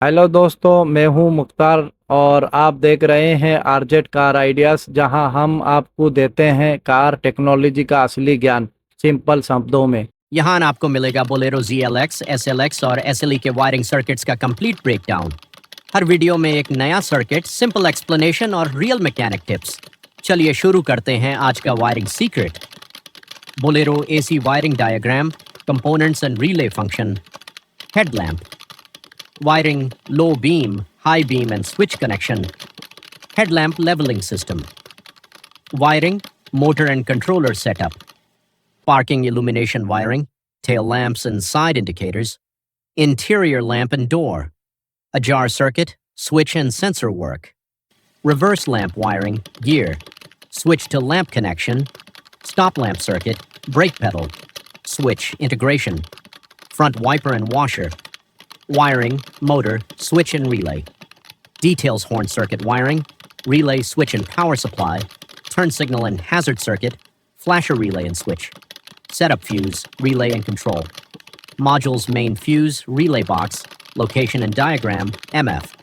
Hello दोस्तों, मैं हूं मुख्तार और आप देख रहे हैं आरजेड कार आइडियाज, जहां हम आपको देते हैं कार टेक्नोलॉजी का असली ज्ञान सिंपल शब्दों में। यहाँ आपको मिलेगा बोलेरो ZLX, SLX और SLE के वायरिंग सर्किट्स का कंप्लीट ब्रेकडाउन। हर वीडियो में एक नया सर्किट, सिंपल एक्सप्लेनेशन और रियल मैकेनिक टिप्स। चलिए शुरू करते हैं आज का wiring secret. Bolero AC wiring diagram, components and relay function. Headlamp wiring, low beam, high beam and switch connection. Headlamp leveling system. Wiring, motor and controller setup. Parking illumination wiring, tail lamps and side indicators. Interior lamp and door. A jar circuit, switch and sensor work. Reverse lamp wiring, gear. Switch to lamp connection. Stop lamp circuit, brake pedal. Switch integration. Front wiper and washer. Wiring, motor, switch and relay. Details horn circuit wiring, relay, switch and power supply, turn signal and hazard circuit, flasher relay and switch. Setup fuse, relay and control. Modules main fuse, relay box, location and diagram, MF.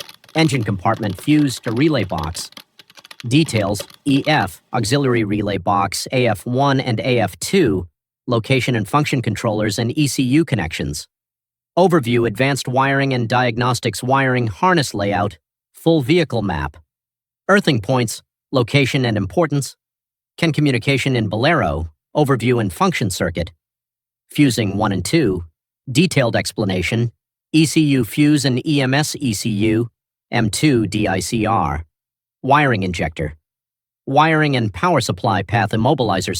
Engine compartment fuse to relay box. Details, EF, auxiliary relay box, AF1 and AF2, location and function controllers and ECU connections. Overview, advanced wiring and diagnostics wiring harness layout, full vehicle map. Earthing points, location and importance. CAN communication in Bolero, overview and function circuit. Fusing 1 and 2, detailed explanation. ECU fuse and EMS ECU, M2 DICR. Wiring injector. Wiring and power supply path immobilizer